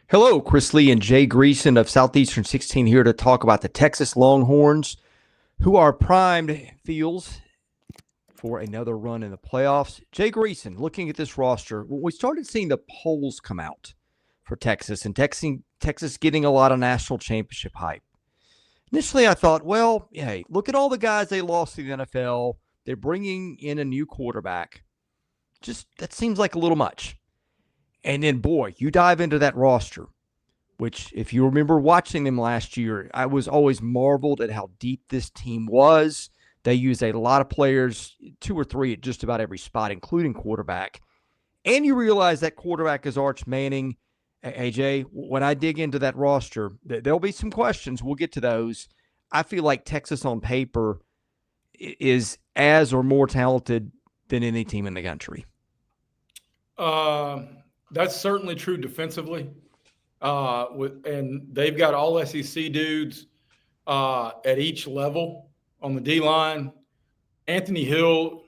Hello, Chris Lee and Jay Greason of Southeastern 16 here to talk about the Texas Longhorns, who are primed feels for another run in the playoffs. Jay Greason, looking at this roster, when we started seeing the polls come out for Texas and Texas getting a lot of national championship hype. Initially, I thought, well, hey, look at all the guys they lost to the NFL. They're bringing in a new quarterback. Just that seems like a little much. And then, boy, you dive into that roster, which, if you remember watching them last year, I was always marveled at how deep this team was. They used a lot of players, two or three at just about every spot, including quarterback. And you realize that quarterback is Arch Manning. AJ, when I dig into that roster, there'll be some questions. We'll get to those. I feel like Texas on paper is as or more talented than any team in the country. That's certainly true defensively. And they've got all SEC dudes at each level on the D line. Anthony Hill,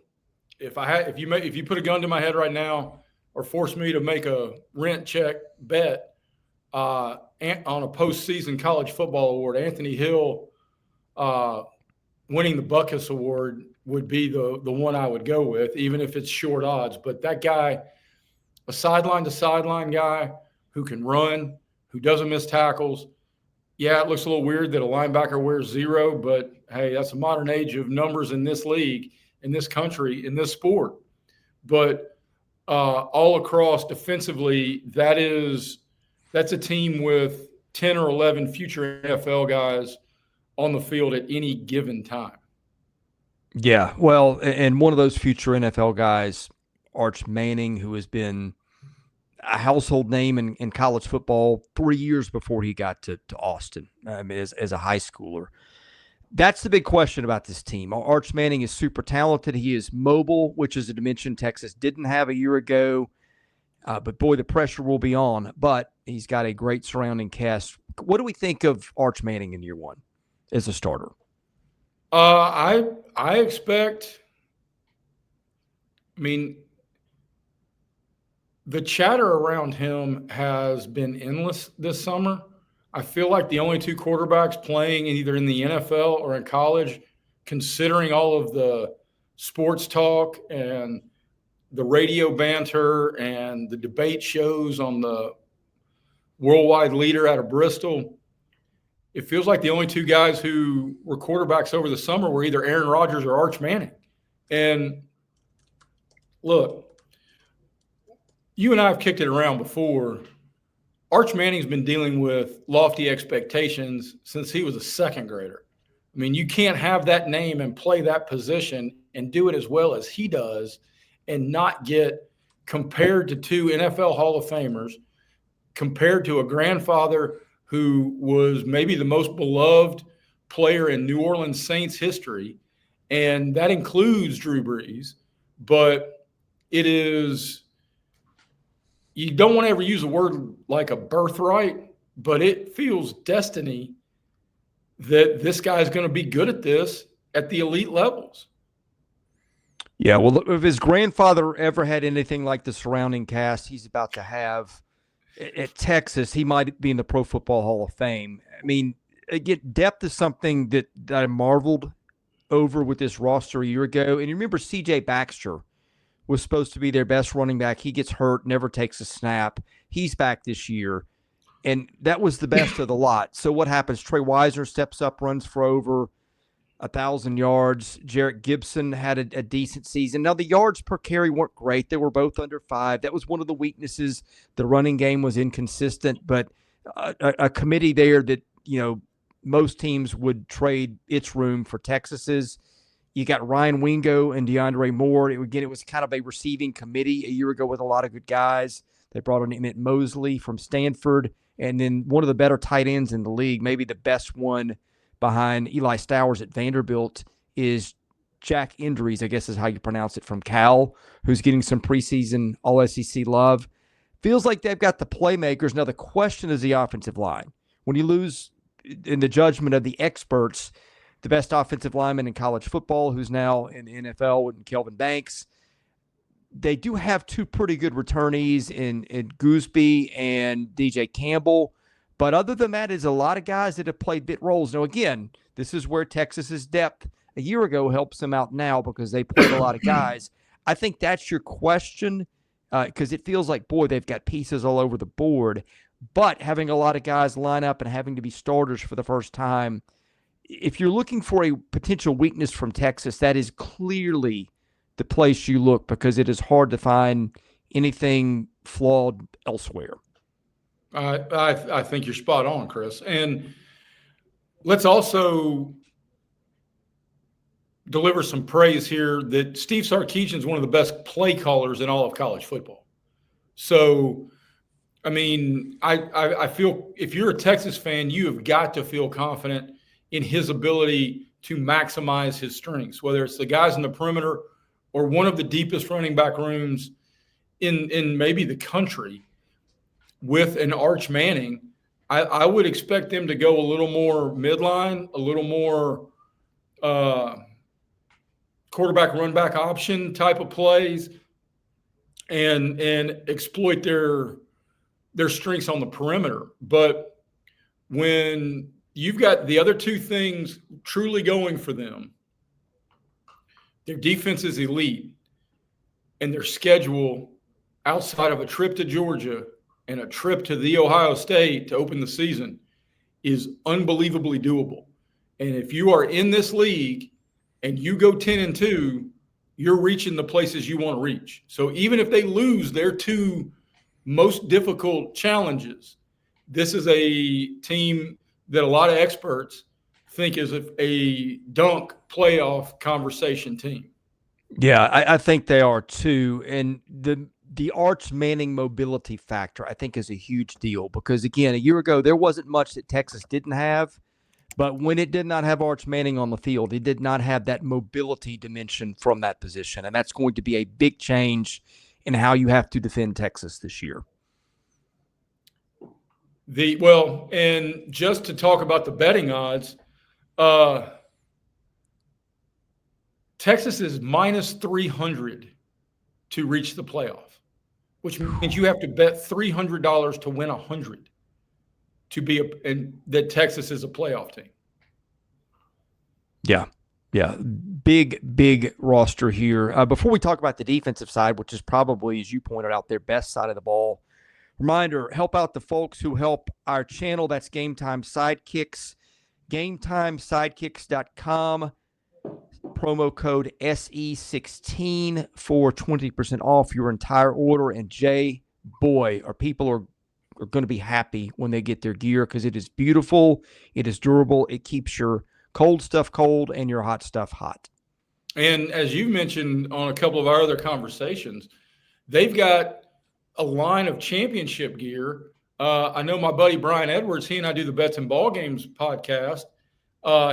if you put a gun to my head right now or force me to make a rent check bet on a postseason college football award, Anthony Hill winning the Buckus Award would be the one I would go with, even if it's short odds. But that guy, a sideline to sideline guy who can run, who doesn't miss tackles. Yeah, it looks a little weird that a linebacker wears 0, but hey, that's a modern age of numbers in this league, in this country, in this sport. But all across defensively, that's a team with 10 or 11 future NFL guys on the field at any given time. Yeah, well, and one of those future NFL guys, Arch Manning, who has been a household name in college football 3 years before he got to Austin as a high schooler. That's the big question about this team. Arch Manning is super talented. He is mobile, which is a dimension Texas didn't have a year ago. But, boy, the pressure will be on. But he's got a great surrounding cast. What do we think of Arch Manning in year one as a starter? I expect – the chatter around him has been endless this summer. I feel like the only two quarterbacks playing either in the NFL or in college, considering all of the sports talk and the radio banter and the debate shows on the worldwide leader out of Bristol, it feels like the only two guys who were quarterbacks over the summer were either Aaron Rodgers or Arch Manning. And look, you and I have kicked it around before. Arch Manning's been dealing with lofty expectations since he was a second grader. I mean, you can't have that name and play that position and do it as well as he does and not get compared to two NFL Hall of Famers, compared to a grandfather who was maybe the most beloved player in New Orleans Saints history, and that includes Drew Brees. But it is – you don't want to ever use a word like a birthright, but it feels destiny that this guy is going to be good at this at the elite levels. Yeah, well, if his grandfather ever had anything like the surrounding cast he's about to have at Texas, he might be in the Pro Football Hall of Fame. I mean, again, depth is something that I marveled over with this roster a year ago. And you remember C.J. Baxter was supposed to be their best running back. He gets hurt, never takes a snap. He's back this year. And that was the best of the lot. So what happens? Tre Wisner steps up, runs for over 1,000 yards. Jerrick Gibson had a decent season. Now, the yards per carry weren't great. They were both under 5. That was one of the weaknesses. The running game was inconsistent, but a committee there that, most teams would trade its room for Texas's. You got Ryan Wingo and DeAndre Moore. It was kind of a receiving committee a year ago with a lot of good guys. They brought in Emmitt Mosley from Stanford, and then one of the better tight ends in the league, maybe the best one behind Eli Stowers at Vanderbilt, is Jack Endries, I guess is how you pronounce it, from Cal, who's getting some preseason All-SEC love. Feels like they've got the playmakers. Now, the question is the offensive line. When you lose, in the judgment of the experts, the best offensive lineman in college football, who's now in the NFL with Kelvin Banks, they do have two pretty good returnees in Goosby and DJ Campbell. But other than that, is a lot of guys that have played bit roles. Now, again, this is where Texas's depth a year ago helps them out now because they played a lot of guys. I think that's your question because it feels like, boy, they've got pieces all over the board. But having a lot of guys line up and having to be starters for the first time, if you're looking for a potential weakness from Texas, that is clearly the place you look because it is hard to find anything flawed elsewhere. I think you're spot on, Chris. And let's also deliver some praise here that Steve Sarkisian is one of the best play callers in all of college football. So, I mean, I feel if you're a Texas fan, you have got to feel confident in his ability to maximize his strengths, whether it's the guys in the perimeter or one of the deepest running back rooms in maybe the country with an Arch Manning. I would expect them to go a little more midline, a little more quarterback run back option type of plays and exploit their strengths on the perimeter. But when you've got the other two things truly going for them, their defense is elite, and their schedule outside of a trip to Georgia and a trip to the Ohio State to open the season is unbelievably doable. And if you are in this league and you go 10-2, you're reaching the places you want to reach. So even if they lose their two most difficult challenges, this is a team that a lot of experts think is a dunk playoff conversation team. Yeah, I think they are too. And the Arch Manning mobility factor, I think, is a huge deal because, again, a year ago, there wasn't much that Texas didn't have. But when it did not have Arch Manning on the field, it did not have that mobility dimension from that position. And that's going to be a big change in how you have to defend Texas this year. And just to talk about the betting odds, Texas is minus 300 to reach the playoff, which means you have to bet $300 to win 100 to be and that Texas is a playoff team. Yeah. Big roster here. Before we talk about the defensive side, which is probably, as you pointed out, their best side of the ball, reminder, help out the folks who help our channel. That's Game Time Sidekicks, GameTimeSidekicks.com. Promo code SE16 for 20% off your entire order. And Jay, boy, people are going to be happy when they get their gear because it is beautiful, it is durable, it keeps your cold stuff cold and your hot stuff hot. And as you mentioned on a couple of our other conversations, they've got a line of championship gear. I know my buddy Brian Edwards, he and I do the Bets and Ball Games podcast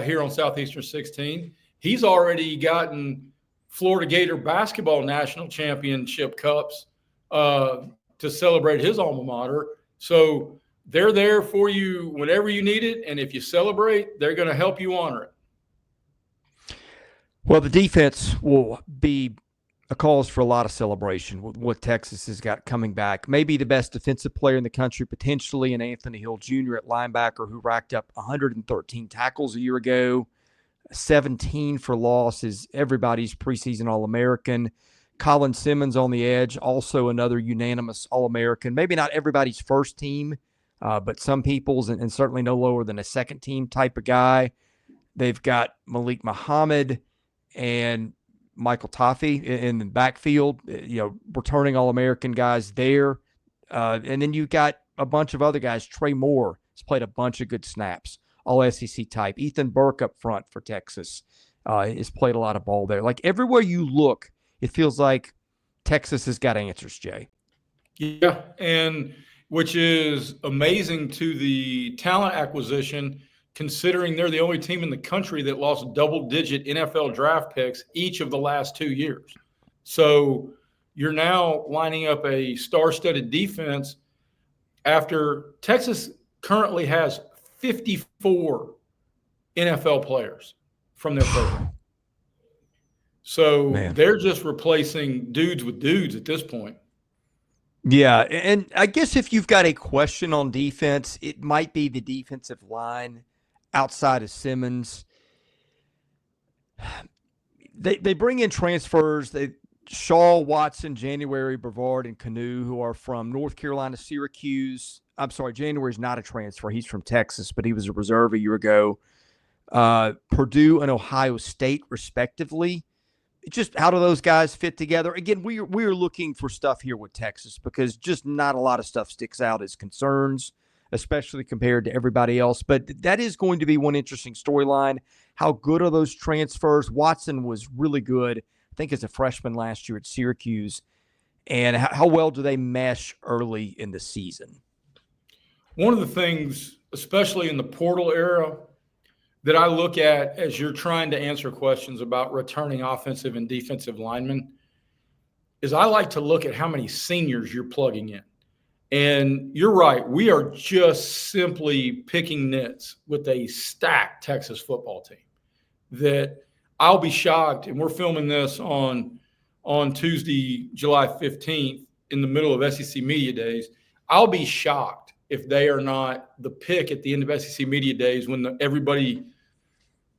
here on Southeastern 16. He's already gotten Florida Gator basketball national championship cups to celebrate his alma mater. So they're there for you whenever you need it. And if you celebrate, they're going to help you honor it. Well, the defense will be a cause for a lot of celebration with what Texas has got coming back. Maybe the best defensive player in the country, potentially, and Anthony Hill Jr. at linebacker, who racked up 113 tackles a year ago. 17 for loss is everybody's preseason All-American. Colin Simmons on the edge, also another unanimous All-American. Maybe not everybody's first team, but some people's, and certainly no lower than a second team type of guy. They've got Malik Muhammad and Michael Taaffe in the backfield, returning All-American guys there. And then you've got a bunch of other guys. Tre Moore has played a bunch of good snaps. All SEC type. Ethan Burke up front for Texas has played a lot of ball there. Like everywhere you look, it feels like Texas has got answers, Jay. Yeah, and which is amazing to the talent acquisition, considering they're the only team in the country that lost double-digit NFL draft picks each of the last 2 years. So you're now lining up a star-studded defense after Texas currently has 54 NFL players from their program. So Man. they're just replacing dudes with dudes at this point. Yeah, and I guess if you've got a question on defense, it might be the defensive line outside of Simmons. They bring in transfers. Shaw, Watson, January, Brevard, and Canoe, who are from North Carolina, Syracuse. I'm sorry, January's not a transfer. He's from Texas, but he was a reserve a year ago. Purdue and Ohio State, respectively. Just how do those guys fit together? Again, we're looking for stuff here with Texas because just not a lot of stuff sticks out as concerns, especially compared to everybody else. But that is going to be one interesting storyline. How good are those transfers? Watson was really good, I think, as a freshman last year at Syracuse. And how well do they mesh early in the season? One of the things, especially in the portal era, that I look at as you're trying to answer questions about returning offensive and defensive linemen is I like to look at how many seniors you're plugging in. And you're right. We are just simply picking nits with a stacked Texas football team that I'll be shocked. And we're filming this on Tuesday, July 15th, in the middle of SEC Media Days. I'll be shocked if they are not the pick at the end of SEC Media Days when everybody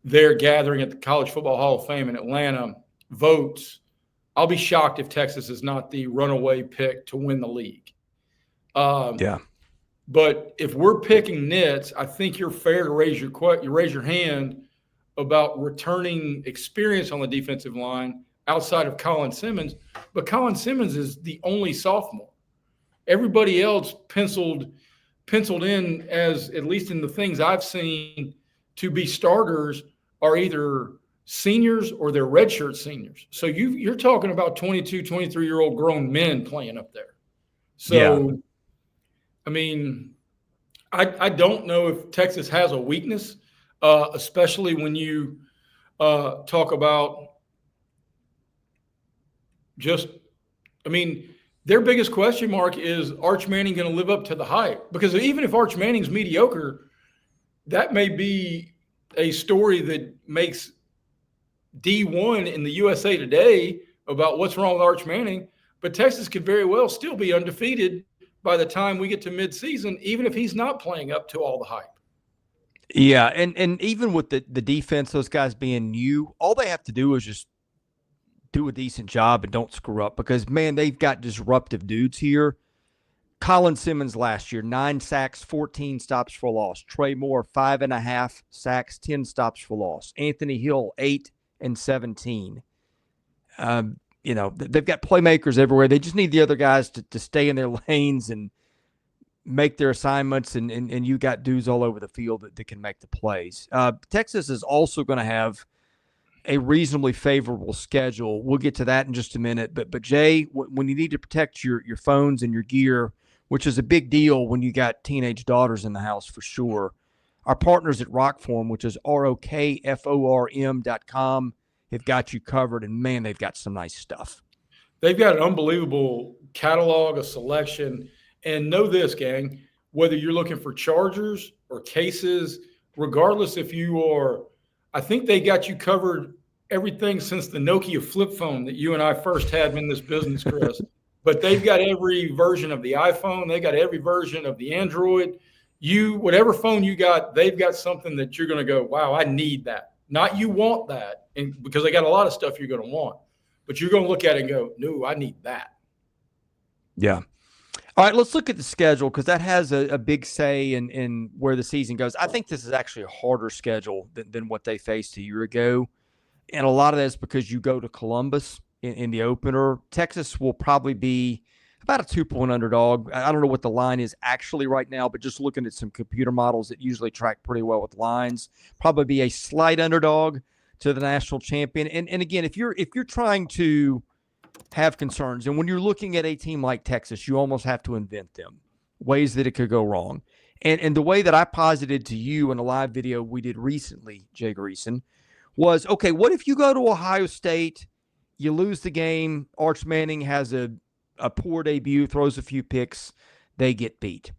there gathering at the College Football Hall of Fame in Atlanta votes. I'll be shocked if Texas is not the runaway pick to win the league. Yeah. But if we're picking nits, I think you're fair to raise your hand about returning experience on the defensive line outside of Colin Simmons. But Colin Simmons is the only sophomore. Everybody else penciled in as, at least in the things I've seen, to be starters are either seniors or they're redshirt seniors. So you're talking about 22, 23-year-old grown men playing up there. So, yeah. I mean, I don't know if Texas has a weakness, especially when you talk about their biggest question mark is Arch Manning going to live up to the hype? Because even if Arch Manning's mediocre, that may be a story that makes D1 in the USA Today about what's wrong with Arch Manning. But Texas could very well still be undefeated by the time we get to midseason, even if he's not playing up to all the hype. Yeah, and even with the defense, those guys being new, all they have to do is just do a decent job and don't screw up because, man, they've got disruptive dudes here. Colin Simmons last year, 9 sacks, 14 stops for loss. Tre Moore, 5.5 sacks, 10 stops for loss. Anthony Hill, 8 and 17. They've got playmakers everywhere. They just need the other guys to stay in their lanes and make their assignments, and you got dudes all over the field that can make the plays. Texas is also going to have a reasonably favorable schedule. We'll get to that in just a minute. But Jay, when you need to protect your phones and your gear, which is a big deal when you got teenage daughters in the house for sure, our partners at Rockform, which is ROKFORM.com, have got you covered. And, man, they've got some nice stuff. They've got an unbelievable catalog, a selection. And know this, gang, whether you're looking for chargers or cases, regardless if you are – I think they got you covered everything since the Nokia flip phone that you and I first had in this business, Chris. But they've got every version of the iPhone. They got every version of the Android. Whatever phone you got, they've got something that you're going to go, wow, I need that. Not you want that, and because they got a lot of stuff you're going to want. But you're going to look at it and go, no, I need that. Yeah. All right, let's look at the schedule because that has a big say in where the season goes. I think this is actually a harder schedule than what they faced a year ago. And a lot of that is because you go to Columbus in the opener. Texas will probably be about a 2-point underdog. I don't know what the line is actually right now, but just looking at some computer models that usually track pretty well with lines, probably be a slight underdog to the national champion. And again, if you're trying to have concerns, and when you're looking at a team like Texas, you almost have to invent them, ways that it could go wrong. And the way that I posited to you in a live video we did recently, Jay Greason, was, okay, what if you go to Ohio State, you lose the game, Arch Manning has a poor debut, throws a few picks, they get beat.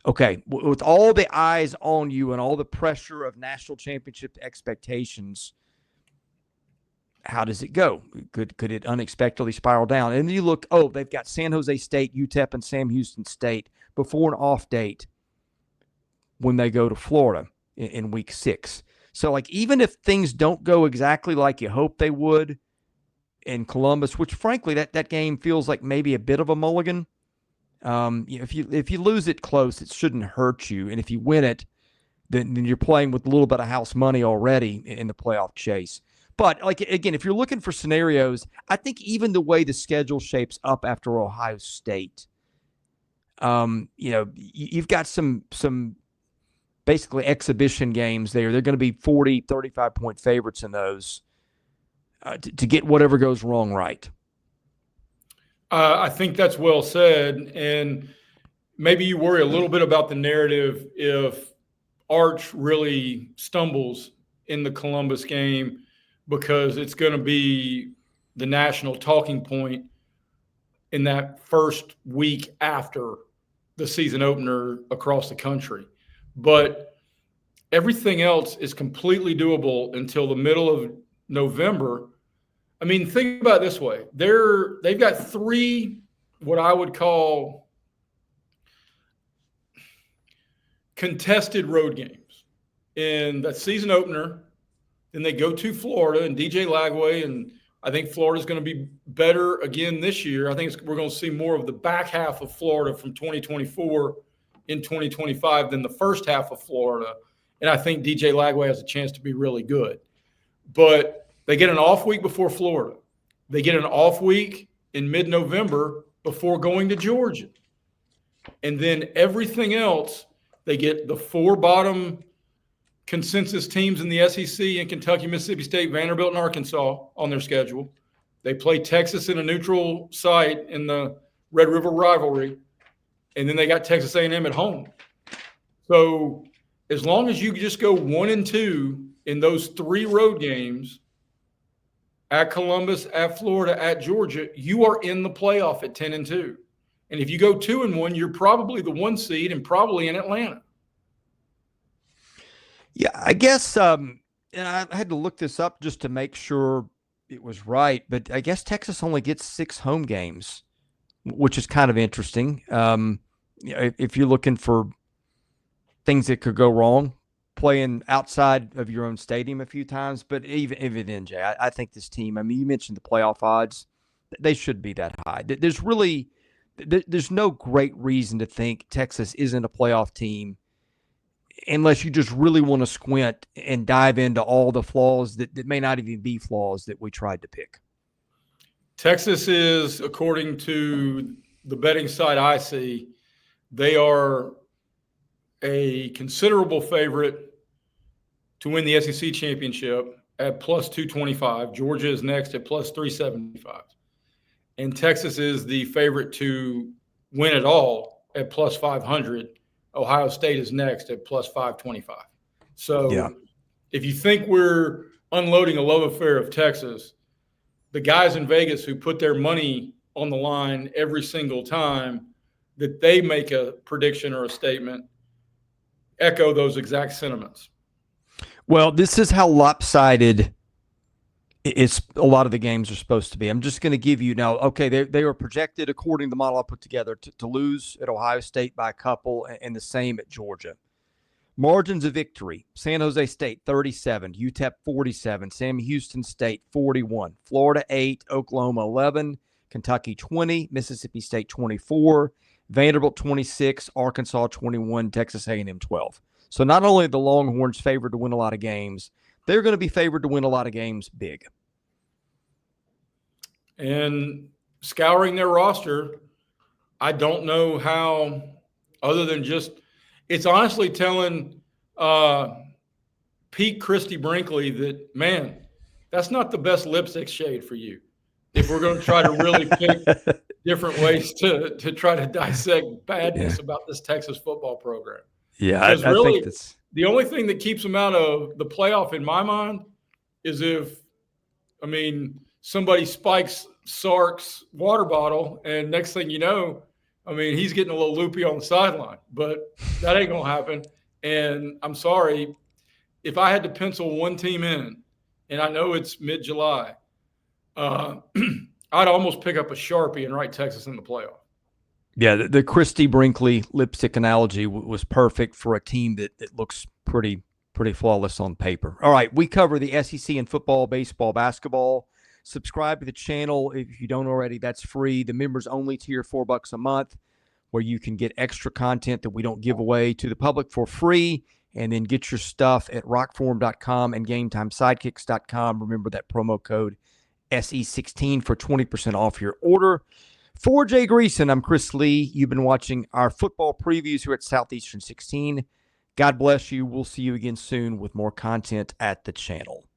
Okay, with all the eyes on you and all the pressure of national championship expectations, how does it go? Could it unexpectedly spiral down? And then you look, they've got San Jose State, UTEP, and Sam Houston State before an off date when they go to Florida in week 6. So, like, even if things don't go exactly like you hope they would in Columbus, which frankly that game feels like maybe a bit of a mulligan. If you lose it close, it shouldn't hurt you, and if you win it, then you're playing with a little bit of house money already in the playoff chase. But, like, again, if you're looking for scenarios, I think even the way the schedule shapes up after Ohio State, you've got some basically exhibition games there. They're going to be 40, 35-point favorites in those to get whatever goes wrong right. I think that's well said. And maybe you worry a little bit about the narrative if Arch really stumbles in the Columbus game, because it's going to be the national talking point in that first week after the season opener across the country. But everything else is completely doable until the middle of November. I mean, think about it this way. They've got 3 what I would call contested road games in that season opener. Then they go to Florida and DJ Lagway, and I think Florida's going to be better again this year. I think we're going to see more of the back half of Florida from 2024 in 2025 than the first half of Florida. And I think DJ Lagway has a chance to be really good. But they get an off week before Florida. They get an off week in mid-November before going to Georgia. And then everything else, they get the 4 bottom consensus teams in the SEC in Kentucky, Mississippi State, Vanderbilt, and Arkansas on their schedule. They play Texas in a neutral site in the Red River rivalry. And then they got Texas A&M at home. So as long as you just go 1-2 in those 3 road games, at Columbus, at Florida, at Georgia, you are in the playoff at 10-2. And if you go 2-1, you're probably the 1 seed and probably in Atlanta. Yeah, I guess, and I had to look this up just to make sure it was right, but I guess Texas only gets 6 home games, which is kind of interesting. If you're looking for things that could go wrong, playing outside of your own stadium a few times, but even then, Jay, I think this team, I mean, you mentioned the playoff odds, they should be that high. There's no great reason to think Texas isn't a playoff team unless you just really want to squint and dive into all the flaws that may not even be flaws that we tried to pick. Texas is, according to the betting site I see, they are a considerable favorite to win the SEC championship at plus 225. Georgia is next at plus 375. And Texas is the favorite to win it all at plus 500. Ohio State is next at plus 525. So if you think we're unloading a love affair of Texas, the guys in Vegas who put their money on the line every single time that they make a prediction or a statement echo those exact sentiments. Well, this is how lopsided a lot of the games are supposed to be. I'm just going to give you now, okay, they are projected, according to the model I put together, to lose at Ohio State by a couple and the same at Georgia. Margins of victory: San Jose State 37, UTEP 47, Sam Houston State 41, Florida 8, Oklahoma 11, Kentucky 20, Mississippi State 24, Vanderbilt 26, Arkansas 21, Texas A&M 12. So not only are the Longhorns favored to win a lot of games, they're going to be favored to win a lot of games big. And scouring their roster, I don't know how, other than just, it's honestly telling Pete Christie Brinkley that, man, that's not the best lipstick shade for you. If we're going to try to really pick different ways to try to dissect badness about this Texas football program. Yeah, I think that's the only thing that keeps them out of the playoff in my mind is if, somebody spikes Sark's water bottle and next thing you know, he's getting a little loopy on the sideline, but that ain't going to happen. And I'm sorry, if I had to pencil one team in, and I know it's mid-July, I'd almost pick up a Sharpie and write Texas in the playoff. Yeah, the Christy Brinkley lipstick analogy was perfect for a team that looks pretty flawless on paper. All right, we cover the SEC in football, baseball, basketball. Subscribe to the channel if you don't already. That's free. The members only tier, $4 a month, where you can get extra content that we don't give away to the public for free, and then get your stuff at rockform.com and GameTimeSidekicks.com. Remember that promo code SE16 for 20% off your order. For Jay Greason, I'm Chris Lee. You've been watching our football previews here at Southeastern 16. God bless you. We'll see you again soon with more content at the channel.